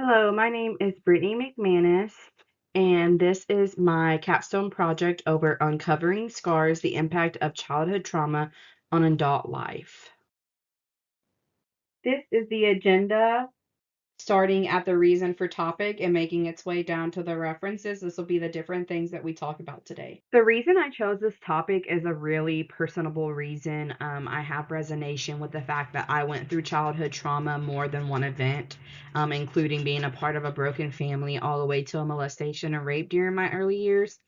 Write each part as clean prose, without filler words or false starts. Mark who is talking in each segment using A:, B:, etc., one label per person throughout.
A: Hello, my name is Brittany McManus, and this is my capstone project over uncovering scars, the impact of childhood trauma on adult life. This is the agenda, starting at the reason for topic and making its way down to the references. This will be the different things that we talk about today. The reason I chose this topic is a really personable reason. I have resonation with the fact that I went through childhood trauma more than one event, including being a part of a broken family all the way to a molestation and rape during my early years.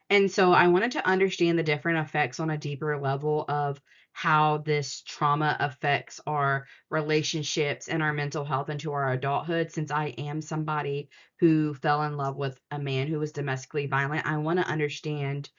A: And so I wanted to understand the different effects on a deeper level of how this trauma affects our relationships and our mental health into our adulthood. Since I am somebody who fell in love with a man who was domestically violent, I want to understand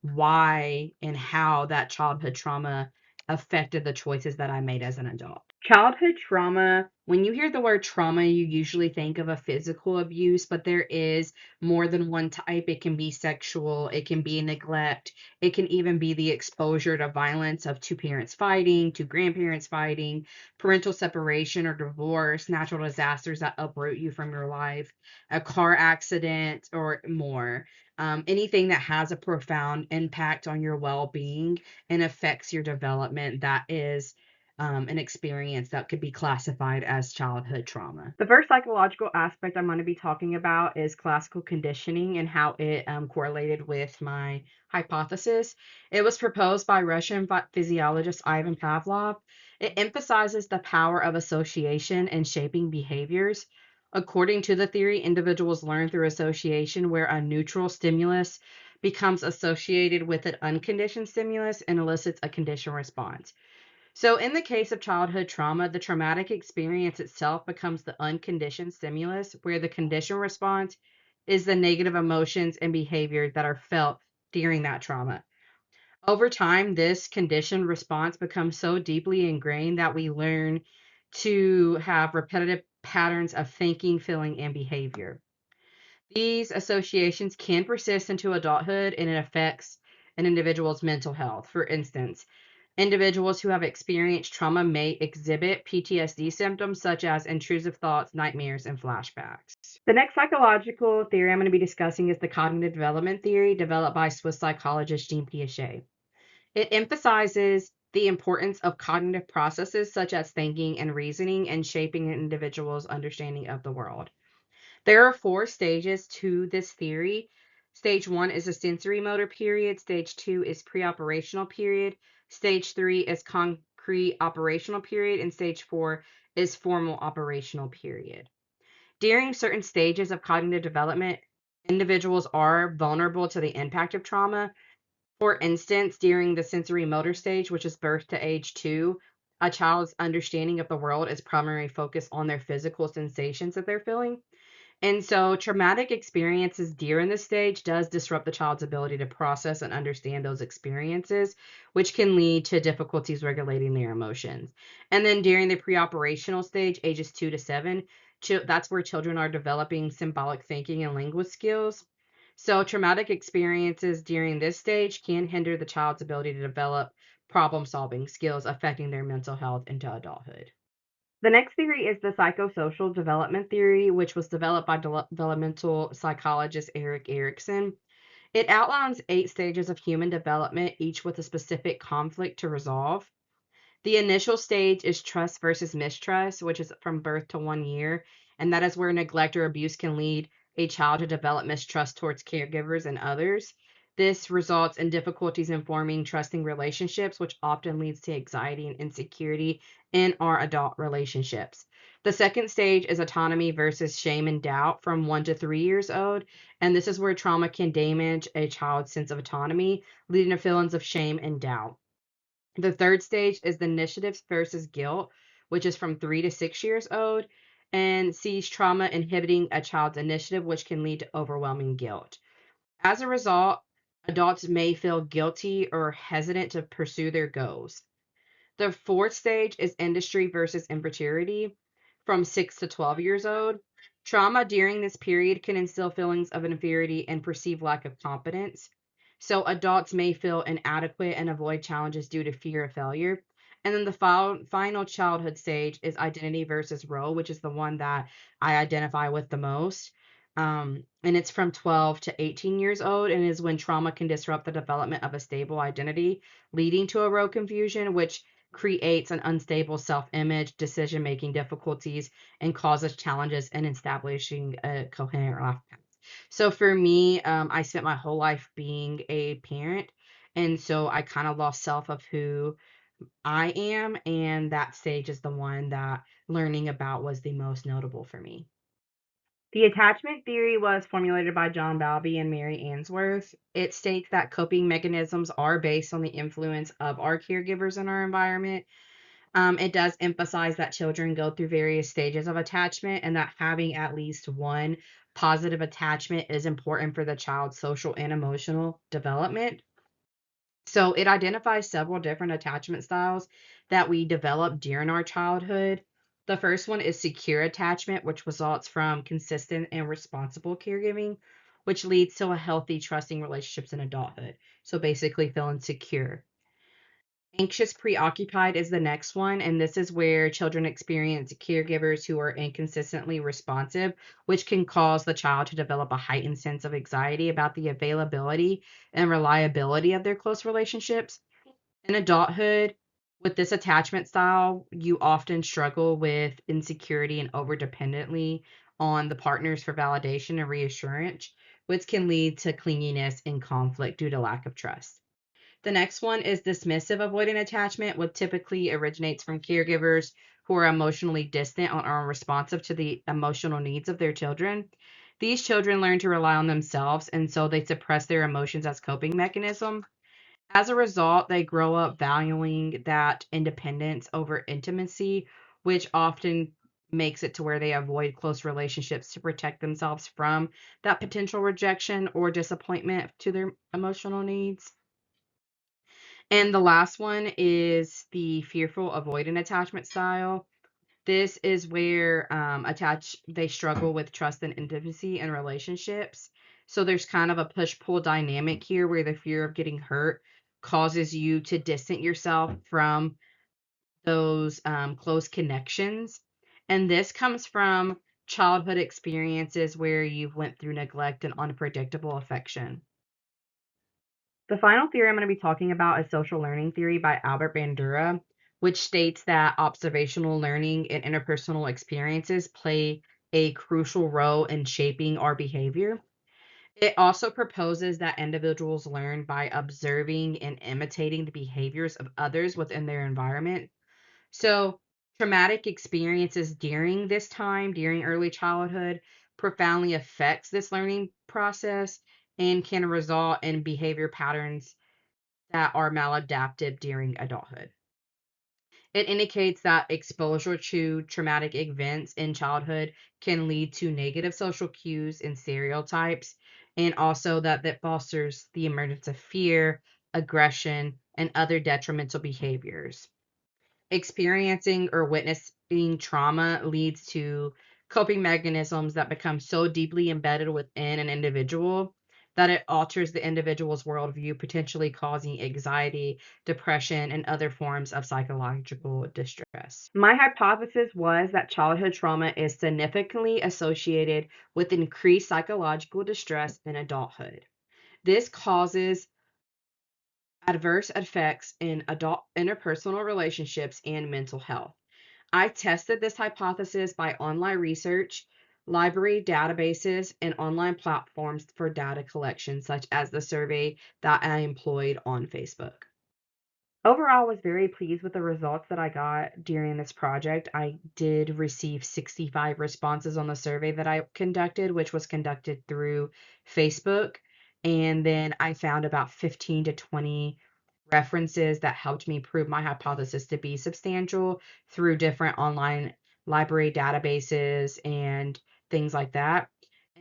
A: why and how that childhood trauma affected the choices that I made as an adult. Childhood trauma, when you hear the word trauma, you usually think of a physical abuse, but there is more than one type. It can be sexual, it can be neglect, it can even be the exposure to violence of two parents fighting, two grandparents fighting, parental separation or divorce, natural disasters that uproot you from your life, a car accident, or more. Anything that has a profound impact on your well-being and affects your development, that is an experience that could be classified as childhood trauma. The first psychological aspect I'm going to be talking about is classical conditioning and how it correlated with my hypothesis. It was proposed by Russian physiologist Ivan Pavlov. It emphasizes the power of association in shaping behaviors. According to the theory, individuals learn through association, where a neutral stimulus becomes associated with an unconditioned stimulus and elicits a conditioned response. So, in the case of childhood trauma, the traumatic experience itself becomes the unconditioned stimulus, where the conditioned response is the negative emotions and behaviors that are felt during that trauma. Over time, this conditioned response becomes so deeply ingrained that we learn to have repetitive patterns of thinking, feeling, and behavior. These associations can persist into adulthood and it affects an individual's mental health. For instance, individuals who have experienced trauma may exhibit PTSD symptoms such as intrusive thoughts, nightmares, and flashbacks. The next psychological theory I'm going to be discussing is the cognitive development theory developed by Swiss psychologist Jean Piaget. It emphasizes the importance of cognitive processes such as thinking and reasoning and shaping an individual's understanding of the world. There are four stages to this theory. Stage one is a sensory motor period. Stage two is pre-operational period. Stage three is concrete operational period. And stage four is formal operational period. During certain stages of cognitive development, individuals are vulnerable to the impact of trauma. For instance, during the sensory motor stage, which is birth to age 2, a child's understanding of the world is primarily focused on their physical sensations that they're feeling. And so traumatic experiences during this stage does disrupt the child's ability to process and understand those experiences, which can lead to difficulties regulating their emotions. And then during the preoperational stage, ages 2 to 7, that's where children are developing symbolic thinking and language skills. So traumatic experiences during this stage can hinder the child's ability to develop problem-solving skills, affecting their mental health into adulthood. The next theory is the psychosocial development theory, which was developed by developmental psychologist Erik Erikson. It outlines 8 stages of human development, each with a specific conflict to resolve. The initial stage is trust versus mistrust, which is from birth to 1 year, and that is where neglect or abuse can lead a child to develop mistrust towards caregivers and others. This results in difficulties in forming trusting relationships, which often leads to anxiety and insecurity in our adult relationships. The second stage is autonomy versus shame and doubt from 1 to 3 years old, and this is where trauma can damage a child's sense of autonomy, leading to feelings of shame and doubt. The third stage is the initiatives versus guilt, which is from 3 to 6 years old, and sees trauma inhibiting a child's initiative, which can lead to overwhelming guilt. As a result, adults may feel guilty or hesitant to pursue their goals. The fourth stage is industry versus immaturity from 6 to 12 years old. Trauma during this period can instill feelings of inferiority and perceived lack of competence. So adults may feel inadequate and avoid challenges due to fear of failure. And then the final childhood stage is identity versus role, which is the one that I identify with the most. And it's from 12 to 18 years old, and is when trauma can disrupt the development of a stable identity, leading to a role confusion, which creates an unstable self image, decision making difficulties, and causes challenges in establishing a coherent life path. So for me, I spent my whole life being a parent. And so I kind of lost self of who I am. And that stage is the one that learning about was the most notable for me. The attachment theory was formulated by John Bowlby and Mary Ainsworth. It states that coping mechanisms are based on the influence of our caregivers in our environment. It does emphasize that children go through various stages of attachment and that having at least one positive attachment is important for the child's social and emotional development. So it identifies several different attachment styles that we develop during our childhood. The first one is secure attachment, which results from consistent and responsible caregiving, which leads to a healthy, trusting relationships in adulthood. So basically, feeling secure. Anxious preoccupied is the next one, and this is where children experience caregivers who are inconsistently responsive, which can cause the child to develop a heightened sense of anxiety about the availability and reliability of their close relationships. In adulthood, with this attachment style, you often struggle with insecurity and overdependently on the partners for validation and reassurance, which can lead to clinginess and conflict due to lack of trust. The next one is dismissive avoidant attachment, which typically originates from caregivers who are emotionally distant or unresponsive to the emotional needs of their children. These children learn to rely on themselves, and so they suppress their emotions as coping mechanism. As a result, they grow up valuing that independence over intimacy, which often makes it to where they avoid close relationships to protect themselves from that potential rejection or disappointment to their emotional needs. And the last one is the fearful avoidant attachment style. This is where they struggle with trust and intimacy in relationships. So there's kind of a push-pull dynamic here where the fear of getting hurt causes you to distance yourself from those close connections. And this comes from childhood experiences where you've went through neglect and unpredictable affection. The final theory I'm going to be talking about is social learning theory by Albert Bandura, which states that observational learning and interpersonal experiences play a crucial role in shaping our behavior. It also proposes that individuals learn by observing and imitating the behaviors of others within their environment. So, traumatic experiences during this time, during early childhood, profoundly affects this learning process and can result in behavior patterns that are maladaptive during adulthood. It indicates that exposure to traumatic events in childhood can lead to negative social cues and stereotypes, and also that fosters the emergence of fear, aggression, and other detrimental behaviors. Experiencing or witnessing trauma leads to coping mechanisms that become so deeply embedded within an individual that it alters the individual's worldview, potentially causing anxiety, depression, and other forms of psychological distress. My hypothesis was that childhood trauma is significantly associated with increased psychological distress in adulthood. This causes adverse effects in adult interpersonal relationships and mental health. I tested this hypothesis by online research, library databases, and online platforms for data collection, such as the survey that I employed on Facebook. Overall, I was very pleased with the results that I got during this project. I did receive 65 responses on the survey that I conducted, which was conducted through Facebook. And then I found about 15 to 20 references that helped me prove my hypothesis to be substantial through different online library databases and things like that.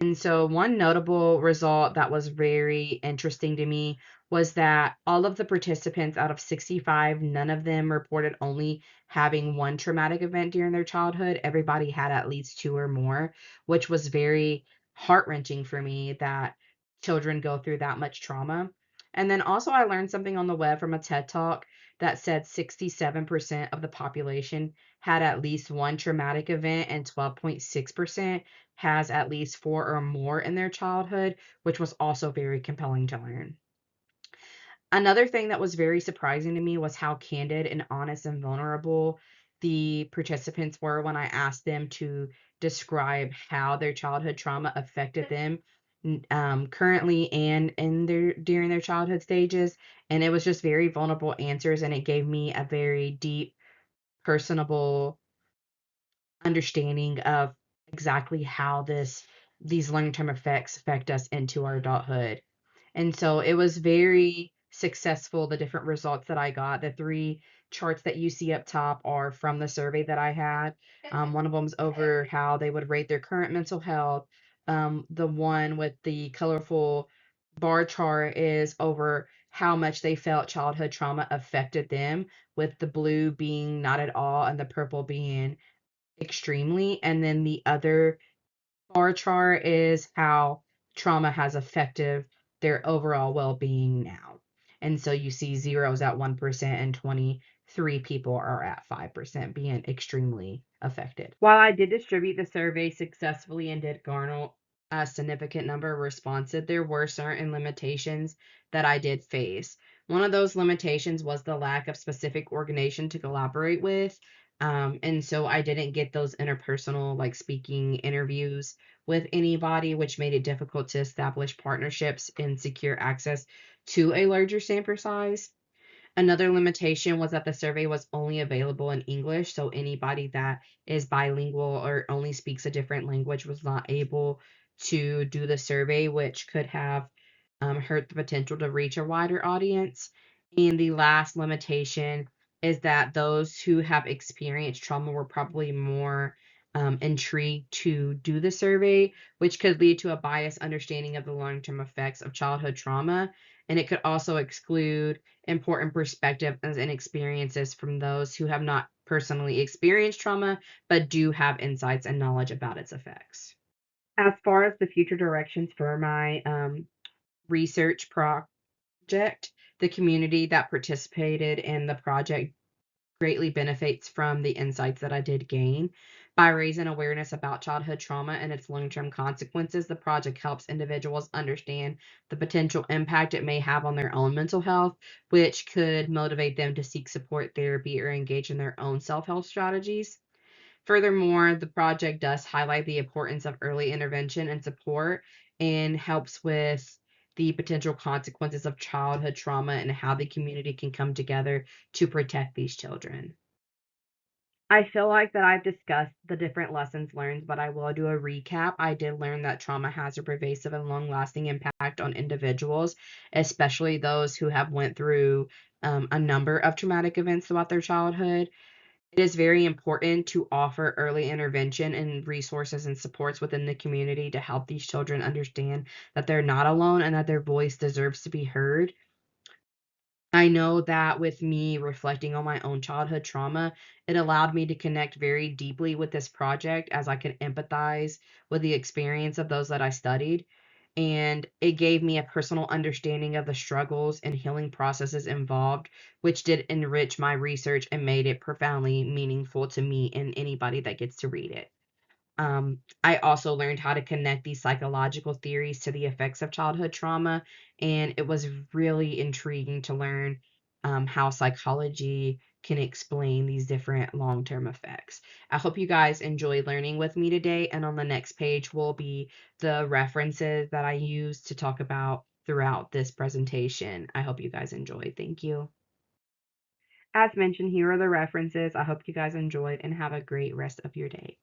A: And so, one notable result that was very interesting to me was that all of the participants out of 65, none of them reported only having one traumatic event during their childhood. Everybody had at least two or more, which was very heart-wrenching for me that children go through that much trauma. And then also, I learned something on the web from a TED Talk that said 67% of the population had at least one traumatic event, and 12.6% has at least four or more in their childhood, which was also very compelling to learn. Another thing that was very surprising to me was how candid and honest and vulnerable the participants were when I asked them to describe how their childhood trauma affected them currently and during their childhood stages. And it was just very vulnerable answers, and it gave me a very deep, personable understanding of exactly how these long-term effects affect us into our adulthood. And so it was very successful, the different results that I got. The three charts that you see up top are from the survey that I had. One of them is over how they would rate their current mental health. The one with the colorful bar chart is over how much they felt childhood trauma affected them, with the blue being not at all and the purple being extremely. And then the other bar chart is how trauma has affected their overall well-being now. And so you see zeros at 1% and 23 people are at 5% being extremely affected. While I did distribute the survey successfully and did garner a significant number of responses, there were certain limitations that I did face. One of those limitations was the lack of specific organization to collaborate with. And so I didn't get those interpersonal, like speaking interviews with anybody, which made it difficult to establish partnerships and secure access to a larger sample size. Another limitation was that the survey was only available in English, so anybody that is bilingual or only speaks a different language was not able to do the survey, which could have hurt the potential to reach a wider audience. And the last limitation is that those who have experienced trauma were probably more intrigued to do the survey, which could lead to a biased understanding of the long-term effects of childhood trauma. And it could also exclude important perspectives and experiences from those who have not personally experienced trauma, but do have insights and knowledge about its effects. As far as the future directions for my research project, the community that participated in the project greatly benefits from the insights that I did gain. By raising awareness about childhood trauma and its long-term consequences, the project helps individuals understand the potential impact it may have on their own mental health, which could motivate them to seek support therapy or engage in their own self-help strategies. Furthermore, the project does highlight the importance of early intervention and support, and helps with the potential consequences of childhood trauma and how the community can come together to protect these children. I feel like that I've discussed the different lessons learned, but I will do a recap. I did learn that trauma has a pervasive and long-lasting impact on individuals, especially those who have went through a number of traumatic events throughout their childhood. It is very important to offer early intervention and resources and supports within the community to help these children understand that they're not alone and that their voice deserves to be heard. I know that with me reflecting on my own childhood trauma, it allowed me to connect very deeply with this project, as I could empathize with the experience of those that I studied. And it gave me a personal understanding of the struggles and healing processes involved, which did enrich my research and made it profoundly meaningful to me and anybody that gets to read it. I also learned how to connect these psychological theories to the effects of childhood trauma, and it was really intriguing to learn how psychology can explain these different long-term effects. I hope you guys enjoyed learning with me today, and on the next page will be the references that I used to talk about throughout this presentation. I hope you guys enjoyed. Thank you. As mentioned, here are the references. I hope you guys enjoyed and have a great rest of your day.